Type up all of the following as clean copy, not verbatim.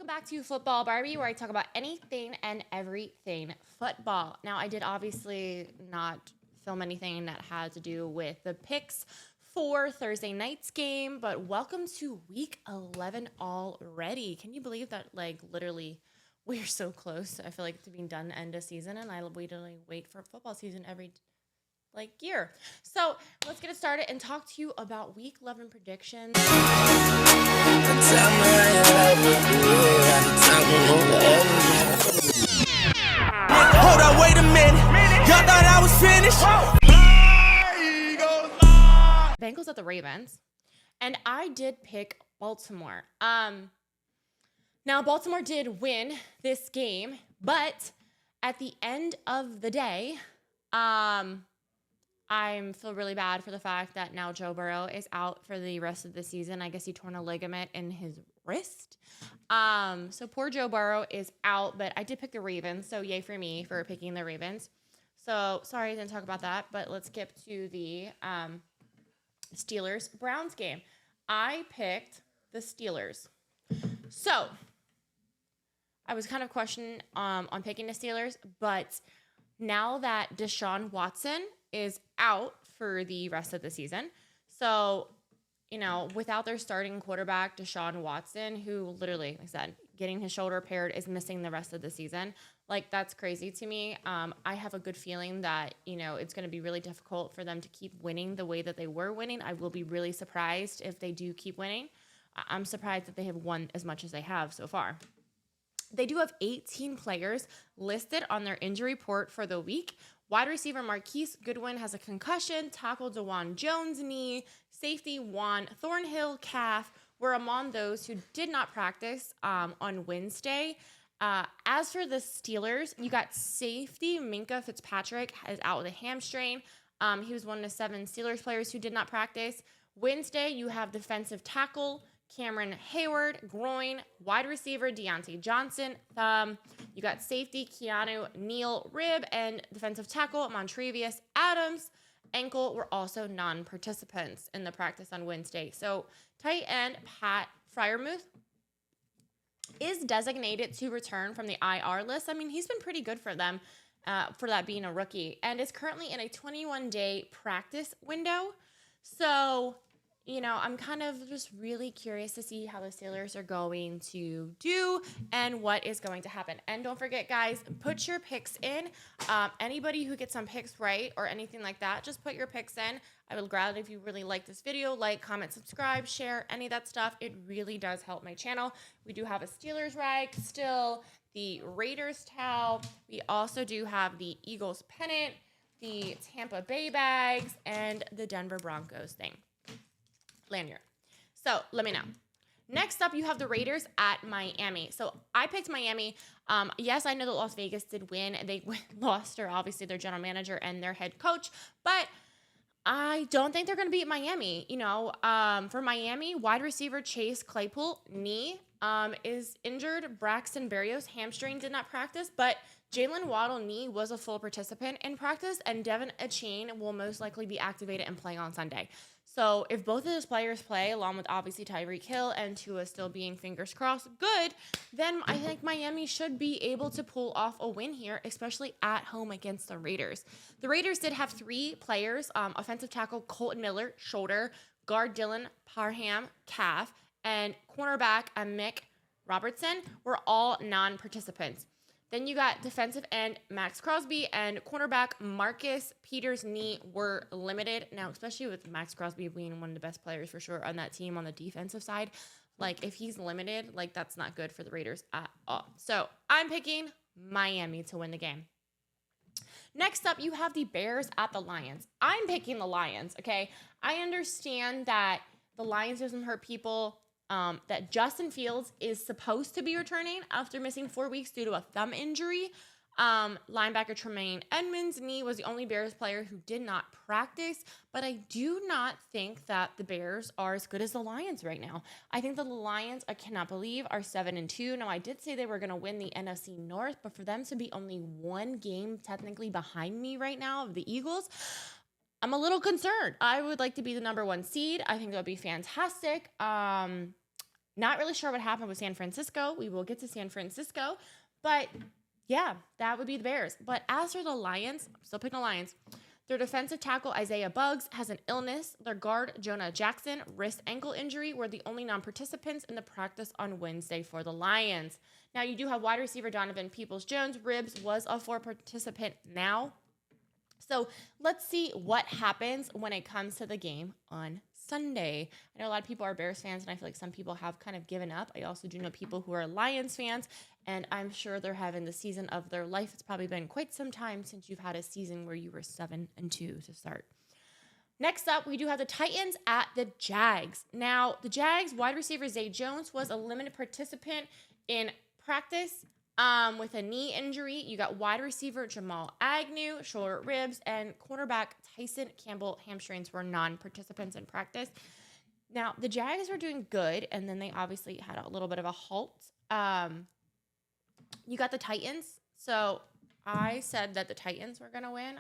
back to Football Barbie, where I talk about anything and everything football. Now, I did obviously not film anything that had to do with the picks for Thursday night's game, but welcome to week 11 already. Can you believe that, literally, we're so close, I feel like, to being done end of season, and I literally wait for football season every year. So let's get it started and talk to you about week 11 predictions. Hold up, wait a minute. Y'all thought I was finished? Bengals at the Ravens. And I did pick Baltimore. Now Baltimore did win this game, but at the end of the day, I feel really bad for the fact that now Joe Burrow is out for the rest of the season. I guess he torn a ligament in his wrist. So poor Joe Burrow is out, but I did pick the Ravens. So yay for me for picking the Ravens. So sorry I didn't talk about that, but let's skip to the Steelers-Browns game. I picked the Steelers. So I was kind of questioning on picking the Steelers, but now that Deshaun Watson is out for the rest of the season. So, without their starting quarterback, Deshaun Watson, who literally, like I said, getting his shoulder repaired, is missing the rest of the season. That's crazy to me. I have a good feeling that, it's going to be really difficult for them to keep winning the way that they were winning. I will be really surprised if they do keep winning. I'm surprised that they have won as much as they have so far. They do have 18 players listed on their injury report for the week. Wide receiver Marquise Goodwin has a concussion. Tackle DeJuan Jones knee. Safety Juan Thornhill calf were among those who did not practice on Wednesday. As for the Steelers, you got safety Minka Fitzpatrick is out with a hamstring. He was one of the 7 Steelers players who did not practice. Wednesday, you have defensive tackle Cameron Hayward, groin, wide receiver Deontay Johnson, thumb. You got safety Keanu Neal, rib, and defensive tackle Montrevious Adams, ankle, were also non-participants in the practice on Wednesday. So tight end Pat Freiermuth is designated to return from the IR list. I mean, he's been pretty good for them for that being a rookie, and is currently in a 21-day practice window. So I'm kind of just really curious to see how the Steelers are going to do and what is going to happen. And don't forget, guys, put your picks in. Anybody who gets some picks right or anything like that, just put your picks in. I would gladly, if you really like this video, like, comment, subscribe, share, any of that stuff. It really does help my channel. We do have a Steelers rag still, the Raiders towel. We also do have the Eagles pennant, the Tampa Bay bags, and the Denver Broncos thing. Lanyard. So let me know. Next up, you have the Raiders at Miami. So I picked Miami. Yes, I know that Las Vegas did win. They lost obviously their general manager and their head coach, but I don't think they're going to beat Miami. For Miami, wide receiver Chase Claypool knee is injured. Braxton Berrios hamstring did not practice, but Jalen Waddle knee was a full participant in practice, and Devin Achane will most likely be activated and playing on Sunday. So if both of those players play, along with obviously Tyreek Hill and Tua still being fingers crossed good, then I think Miami should be able to pull off a win here, especially at home against the Raiders. The Raiders did have 3 players, offensive tackle Colton Miller, shoulder, guard Dylan Parham, calf, and cornerback Mick Robertson were all non-participants. Then you got defensive end Max Crosby and cornerback Marcus Peters' knee were limited. Now, especially with Max Crosby being one of the best players for sure on that team on the defensive side, if he's limited, that's not good for the Raiders at all. So I'm picking Miami to win the game. Next up, you have the Bears at the Lions. I'm picking the Lions, okay? I understand that the Lions doesn't hurt people. That Justin Fields is supposed to be returning after missing 4 weeks due to a thumb injury. Linebacker Tremaine Edmonds' knee was the only Bears player who did not practice, but I do not think that the Bears are as good as the Lions right now. I think that the Lions, I cannot believe, are 7-2. Now, I did say they were going to win the NFC North, but for them to be only 1 game technically behind me right now of the Eagles, I'm a little concerned. I would like to be the number 1 seed. I think that would be fantastic. Not really sure what happened with San Francisco. We will get to San Francisco. But yeah, that would be the Bears. But as for the Lions, I'm still picking the Lions. Their defensive tackle, Isaiah Buggs, has an illness. Their guard, Jonah Jackson, wrist ankle injury, were the only non-participants in the practice on Wednesday for the Lions. Now, you do have wide receiver Donovan Peoples-Jones. Ribs was a 4-participant now. So let's see what happens when it comes to the game on Sunday. I know a lot of people are Bears fans, and I feel like some people have kind of given up. I also do know people who are Lions fans, and I'm sure they're having the season of their life. It's probably been quite some time since you've had a season where you were 7-2 to start. Next up, we do have the Titans at the Jags. Now, the Jags wide receiver Zay Jones was a limited participant in practice with a knee injury. You got wide receiver Jamal Agnew, shoulder, ribs, and cornerback Tyson Campbell, hamstrings, were non-participants in practice. Now, the Jags were doing good, and then they obviously had a little bit of a halt. You got the Titans. So I said that the Titans were going to win.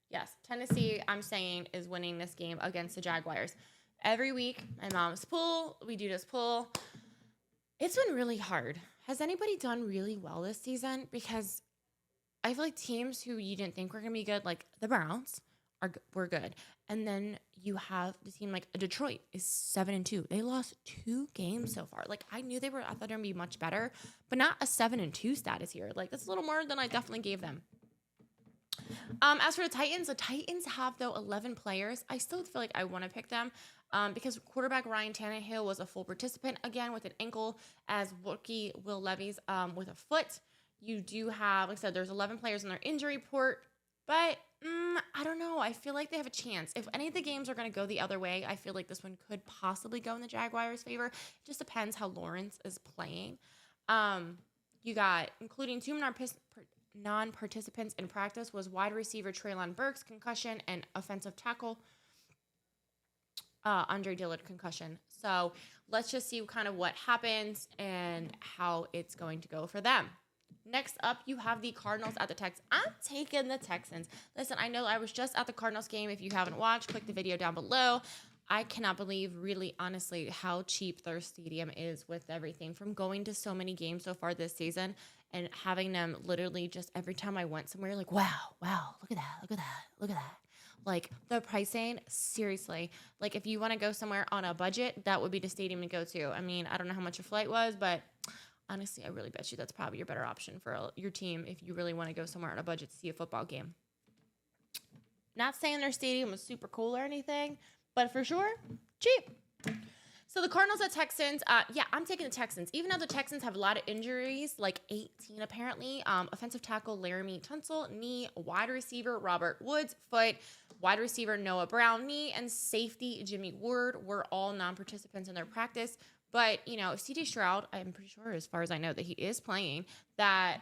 Yes, Tennessee, I'm saying, is winning this game against the Jaguars. Every week, my mom's pool, we do this pool. It's been really hard. Has anybody done really well this season? Because I feel like teams who you didn't think were going to be good, like the Browns, were good. And then you have the team like Detroit is 7-2. They lost 2 games so far. Like I thought they were going to be much better, but not a 7-2 status here. Like that's a little more than I definitely gave them. As for the Titans have, though, 11 players. I still feel like I want to pick them because quarterback Ryan Tannehill was a full participant again with an ankle, as rookie Will Levis with a foot. You do have, like I said, there's 11 players in their injury report, but I don't know. I feel like they have a chance. If any of the games are going to go the other way, I feel like this one could possibly go in the Jaguars' favor. It just depends how Lawrence is playing. You got, including 2 non-participants in practice, was wide receiver Treylon Burks, concussion, and offensive tackle Andre Dillard, concussion. So let's just see kind of what happens and how it's going to go for them. Next up, you have the Cardinals at the Texans. I'm taking the Texans. Listen, I know I was just at the Cardinals game. If you haven't watched, click the video down below. I cannot believe, really, honestly, how cheap their stadium is with everything. From going to so many games so far this season and having them literally just every time I went somewhere, like, wow, look at that. Like, the pricing, seriously. Like, if you want to go somewhere on a budget, that would be the stadium to go to. I mean, I don't know how much a flight was, but honestly, I really bet you that's probably your better option for your team if you really want to go somewhere on a budget to see a football game. Not saying their stadium was super cool or anything, but for sure, cheap. So the Cardinals at Texans, I'm taking the Texans. Even though the Texans have a lot of injuries, like 18 apparently. Offensive tackle Laramie Tunsil, knee. Wide receiver Robert Woods, foot. Wide receiver Noah Brown, knee. And safety Jimmy Ward were all non-participants in their practice. But, you know, C.J. Stroud, I'm pretty sure, as far as I know, that he is playing, that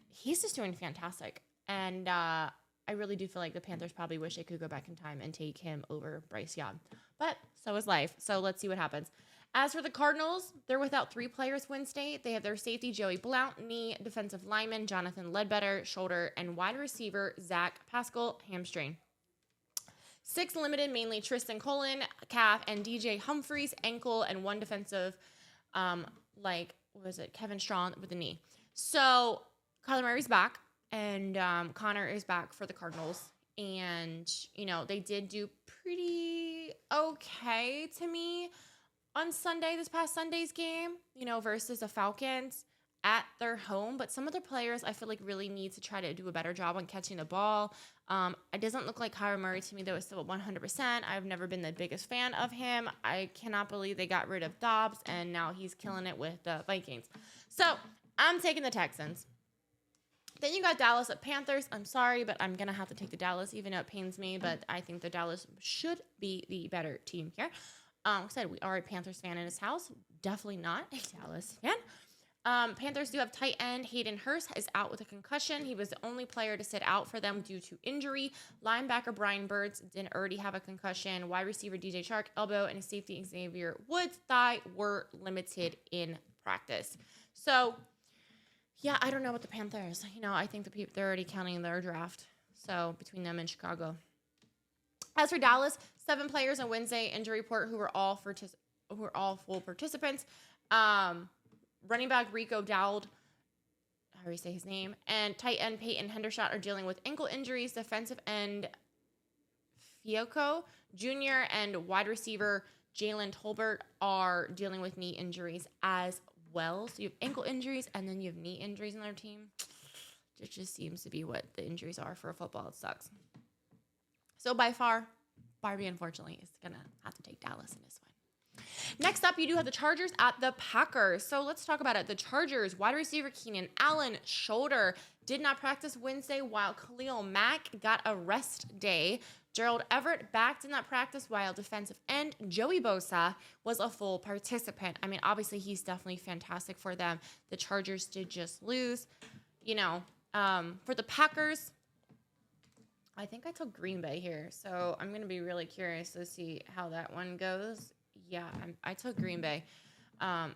he's just doing fantastic. And I really do feel like the Panthers probably wish they could go back in time and take him over Bryce Young. But so is life. So let's see what happens. As for the Cardinals, they're without 3 players Wednesday. They have their safety, Joey Blount, knee, defensive lineman, Jonathan Ledbetter, shoulder, and wide receiver, Zach Pascal, hamstring. 6 limited, mainly Tristan Colon, calf, and DJ Humphreys, ankle, and 1 defensive, Kevin Strong with the knee. So Kyler Murray's back, and Connor is back for the Cardinals. And, you know, they did do pretty okay to me on Sunday, this past Sunday's game, you know, versus the Falcons at their home. But some of the players I feel like really need to try to do a better job on catching the ball. It doesn't look like Kyler Murray to me, though, is still at 100%. I've never been the biggest fan of him. I cannot believe they got rid of Dobbs, and now he's killing it with the Vikings. So I'm taking the Texans. Then you got Dallas at Panthers. I'm sorry, but I'm going to have to take the Dallas, even though it pains me. But I think the Dallas should be the better team here. Like I said, we are a Panthers fan in this house. Definitely not a Dallas fan. Panthers do have tight end Hayden Hurst is out with a concussion. He was the only player to sit out for them due to injury. Linebacker Brian Birds didn't already have a concussion. Wide receiver DJ Chark, elbow, and safety Xavier Woods, thigh, were limited in practice. So, yeah, I don't know what the Panthers. You know, I think they're already counting their draft. So, between them and Chicago. As for Dallas, 7 players on Wednesday injury report who were all who are all full participants. Running back Rico Dowd, how do you say his name? And tight end Peyton Hendershot are dealing with ankle injuries. Defensive end Fiocco Jr. and wide receiver Jalen Tolbert are dealing with knee injuries as well. So you have ankle injuries and then you have knee injuries in their team. It just seems to be what the injuries are for football. It sucks. So by far, Barbie, unfortunately, is going to have to take Dallas in this one. Next up, you do have the Chargers at the Packers. So let's talk about it. The Chargers, wide receiver Keenan Allen, shoulder, did not practice Wednesday, while Khalil Mack got a rest day. Gerald Everett back did not practice, while defensive end Joey Bosa was a full participant. I mean, obviously, he's definitely fantastic for them. The Chargers did just lose. For the Packers, I think I took Green Bay here, so I'm going to be really curious to see how that one goes. Yeah, I took Green Bay. I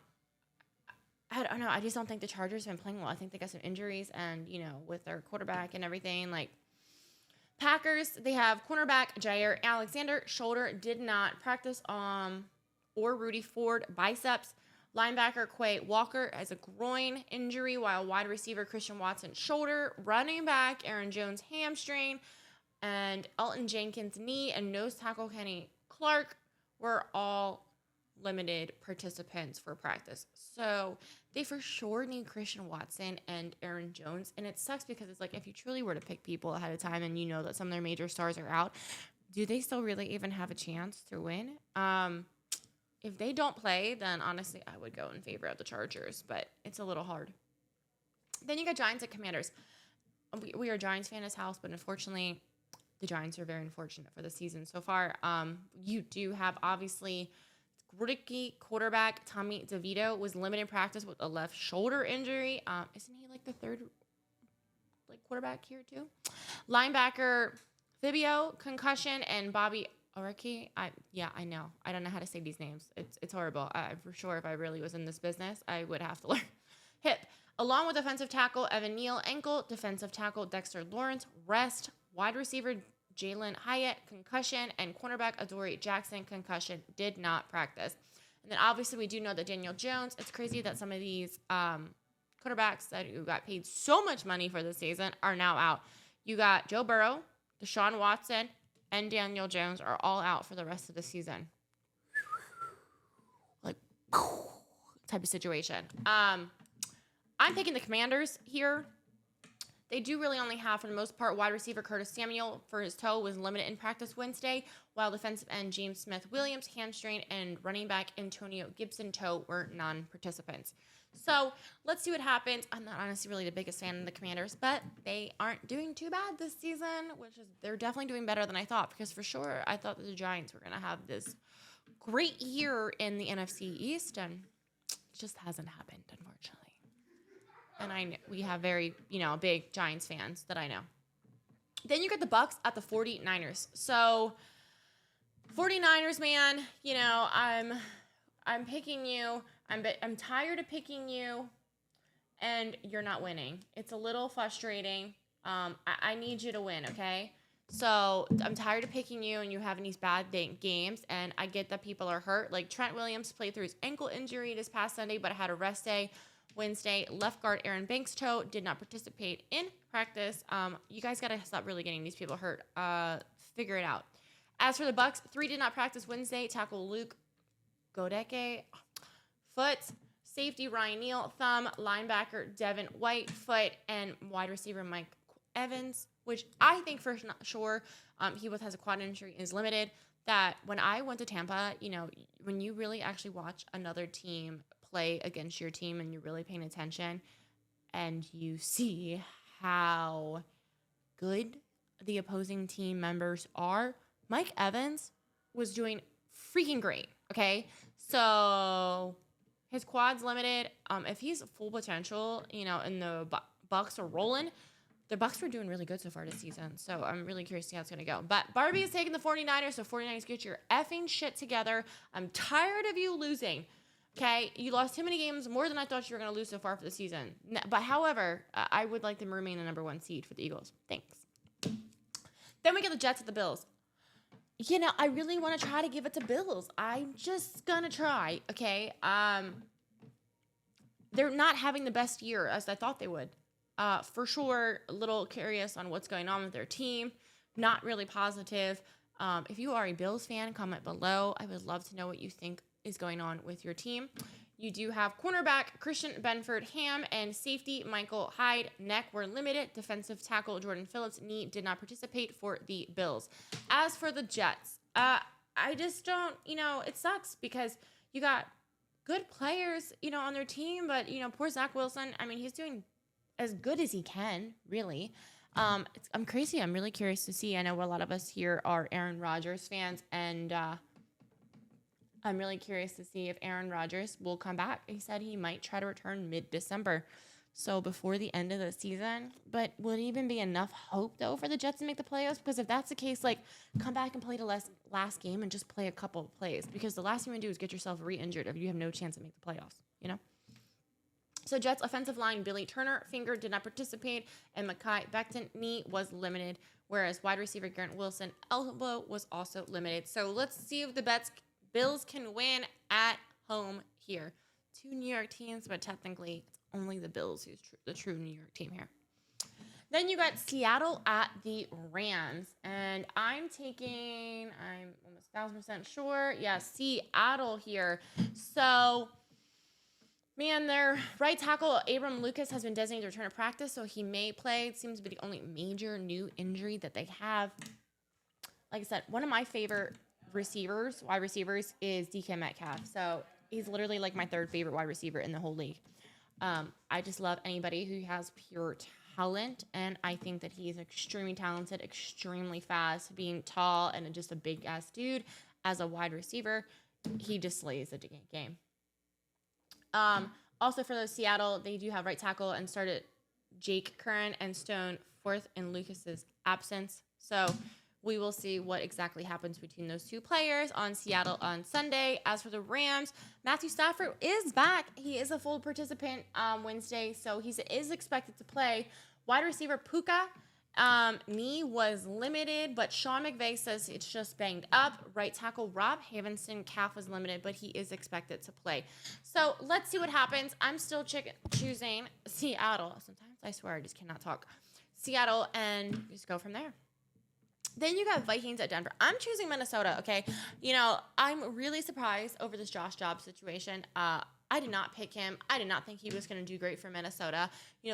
don't know. I just don't think the Chargers have been playing well. I think they got some injuries, and, with their quarterback and everything, Packers, they have cornerback Jair Alexander, shoulder, did not practice, or Rudy Ford, biceps. Linebacker Quay Walker has a groin injury, while wide receiver Christian Watson, shoulder. Running back Aaron Jones, hamstring. And Elton Jenkins, knee. And nose tackle Kenny Clark were all limited participants for practice. So they for sure need Christian Watson and Aaron Jones. And it sucks because it's if you truly were to pick people ahead of time and you know that some of their major stars are out, do they still really even have a chance to win? If they don't play, then honestly, I would go in favor of the Chargers, but it's a little hard. Then you got Giants and Commanders. We are a Giants fan in this house, but unfortunately, the Giants are very unfortunate for the season so far. You do have, obviously, rookie quarterback Tommy DeVito was limited practice with a left shoulder injury. Isn't he the third quarterback here too? Linebacker Fibio, concussion, and Bobby Oriki, I know. I don't know how to say these names. It's horrible. For sure, if I really was in this business, I would have to learn. Hip, along with defensive tackle Evan Neal, ankle, defensive tackle Dexter Lawrence, rest, wide receiver Jalen Hyatt, concussion, and cornerback Adoree Jackson, concussion, did not practice. And then obviously we do know that Daniel Jones, it's crazy that some of these quarterbacks who got paid so much money for this season are now out. You got Joe Burrow, Deshaun Watson, and Daniel Jones are all out for the rest of the season. Type of situation. I'm picking the Commanders here. They do really only have, for the most part, wide receiver Curtis Samuel for his toe was limited in practice Wednesday, while defensive end James Smith-Williams, hamstring, and running back Antonio Gibson toe were non-participants. So let's see what happens. I'm not honestly really the biggest fan of the Commanders, but they aren't doing too bad this season, they're definitely doing better than I thought, because for sure I thought that the Giants were going to have this great year in the NFC East, and it just hasn't happened, unfortunately. And we have very, big Giants fans that I know. Then you got the Bucks at the 49ers. So 49ers, man, I'm picking you. I'm tired of picking you, and you're not winning. It's a little frustrating. I need you to win, okay? So I'm tired of picking you, and you having these bad games, and I get that people are hurt. Trent Williams played through his ankle injury this past Sunday, but had a rest day Wednesday. Left guard Aaron Banks' toe did not participate in practice. You guys got to stop really getting these people hurt. Figure it out. As for the Bucks, 3 did not practice Wednesday. Tackle Luke Godeke, foot. Safety Ryan Neal, thumb. Linebacker Devin White, foot. And wide receiver Mike Evans, which I think for sure he has a quad injury and is limited. That when I went to Tampa, when you really actually watch another team play against your team and you're really paying attention and you see how good the opposing team members are, Mike Evans was doing freaking great, okay? So his quad's limited. If he's full potential, and the Bucks are rolling, the Bucks were doing really good so far this season. So I'm really curious to see how it's going to go. But Barbie is taking the 49ers, so 49ers, get your effing shit together. I'm tired of you losing. Okay, you lost too many games, more than I thought you were going to lose so far for the season. But however, I would like them to remain the number 1 seed for the Eagles. Thanks. Then we get the Jets at the Bills. I really want to try to give it to Bills. I'm just gonna try. Okay. They're not having the best year as I thought they would. For sure, a little curious on what's going on with their team. Not really positive. If you are a Bills fan, comment below. I would love to know what you think is going on with your team. You do have cornerback Christian Benford-Ham and safety Michael Hyde. Neck were limited. Defensive tackle Jordan Phillips knee did not participate for the Bills. As for the Jets, I just don't, it sucks because you got good players, on their team, but, poor Zach Wilson, I mean, he's doing as good as he can, really. I'm crazy. I'm really curious to see. I know a lot of us here are Aaron Rodgers fans, and I'm really curious to see if Aaron Rodgers will come back. He said he might try to return mid-December, so before the end of the season. But would it even be enough hope, though, for the Jets to make the playoffs? Because if that's the case, come back and play the last game and just play a couple of plays. Because the last thing you want to do is get yourself re-injured if you have no chance to make the playoffs, So Jets offensive line, Billy Turner, finger did not participate, and Mekhi Becton, knee was limited, whereas wide receiver Garrett Wilson, elbow was also limited. So let's see if the Bills can win at home here. 2 New York teams, but technically it's only the Bills who's the true New York team here. Then you got Seattle at the Rams, and I'm almost 1,000% sure. Yeah, Seattle here. So, man, their right tackle, Abram Lucas, has been designated to return to practice, so he may play. It seems to be the only major new injury that they have. Like I said, one of my favorite wide receivers, is DK Metcalf. So he's literally like my third favorite wide receiver in the whole league. I just love anybody who has pure talent, and I think that he's extremely talented, extremely fast, being tall and just a big-ass dude. As a wide receiver, he just slays the game. Also for the Seattle, they do have right tackle and started Jake Curran and Stone fourth in Lucas's absence. So we will see what exactly happens between those two players on Seattle on Sunday. As for the Rams, Matthew Stafford is back. He is a full participant Wednesday, so he is expected to play. Wide receiver Puka, knee was limited, but Sean McVay says it's just banged up. Right tackle Rob Havenson, calf was limited, but he is expected to play. So let's see what happens. I'm still choosing Seattle. Sometimes I swear I just cannot talk. Seattle, and just go from there. Then you got Vikings at Denver. I'm choosing Minnesota, okay? I'm really surprised over this Josh Dobbs situation. I did not pick him. I did not think he was going to do great for Minnesota.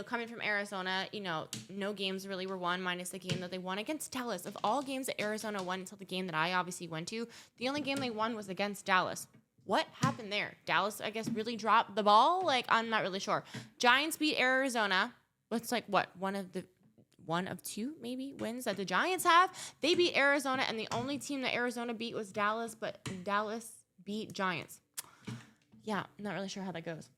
Coming from Arizona, no games really were won minus the game that they won against Dallas. Of all games that Arizona won until the game that I obviously went to, the only game they won was against Dallas. What happened there? Dallas, I guess, really dropped the ball? I'm not really sure. Giants beat Arizona. It's one of two maybe wins that the Giants have. They beat Arizona, and the only team that Arizona beat was Dallas, but Dallas beat Giants. Yeah, I'm not really sure how that goes.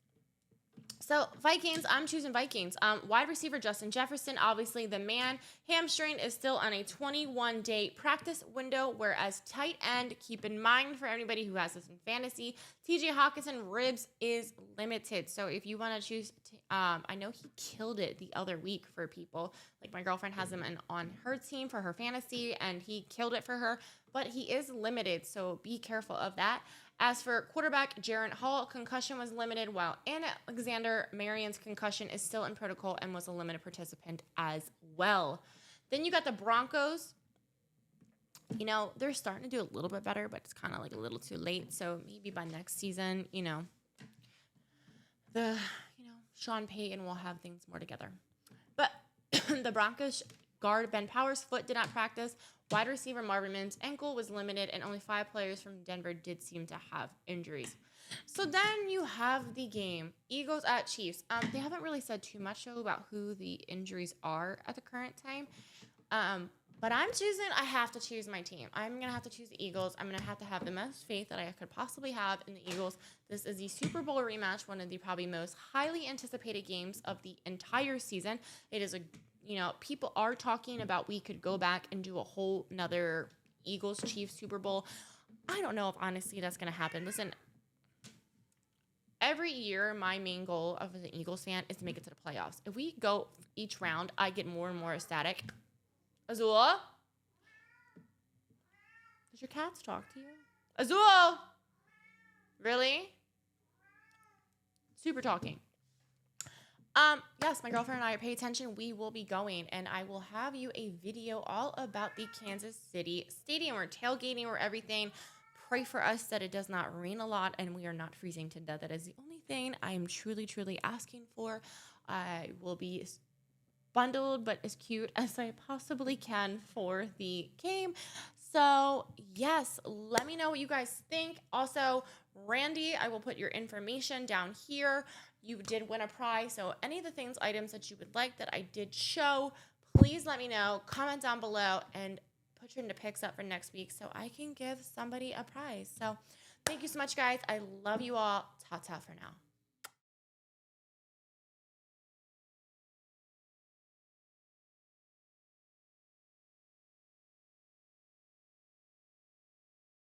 So Vikings, I'm choosing Vikings. Wide receiver Justin Jefferson, obviously the man. Hamstring is still on a 21-day practice window, whereas tight end, keep in mind for anybody who has this in fantasy, TJ Hawkinson ribs is limited. So if you want to choose, I know he killed it the other week for people. Like my girlfriend has him on her team for her fantasy, and he killed it for her, but he is limited, so be careful of that. As for quarterback, Jaron Hall, concussion was limited, while Alexander Marion's concussion is still in protocol and was a limited participant as well. Then you got the Broncos. They're starting to do a little bit better, but it's kind of a little too late. So maybe by next season, Sean Payton will have things more together. But the Broncos guard Ben Powers' foot did not practice. Wide receiver Marvin Mims' ankle was limited, and only 5 players from Denver did seem to have injuries. So then you have the game, Eagles at Chiefs. They haven't really said too much, though, about who the injuries are at the current time. But I have to choose my team. I'm going to have to choose the Eagles. I'm going to have the most faith that I could possibly have in the Eagles. This is the Super Bowl rematch, one of the probably most highly anticipated games of the entire season. It is people are talking about we could go back and do a whole nother Eagles-Chiefs Super Bowl. I don't know if honestly that's going to happen. Listen, every year my main goal as an Eagles fan is to make it to the playoffs. If we go each round, I get more and more ecstatic. Azula? Does your cats talk to you? Azul! Really? Super talking. Yes, my girlfriend and I, pay attention. We will be going, and I will have you a video all about the Kansas City Stadium. We're tailgating, we're everything. Pray for us that it does not rain a lot and we are not freezing to death. That is the only thing I am truly, truly asking for. I will be bundled, but as cute as I possibly can for the game. So, yes, let me know what you guys think. Also, Randy, I will put your information down here. You did win a prize. So, any of the items that you would like that I did show, please let me know. Comment down below and put your into picks up for next week so I can give somebody a prize. So, thank you so much, guys. I love you all. Ta-ta for now.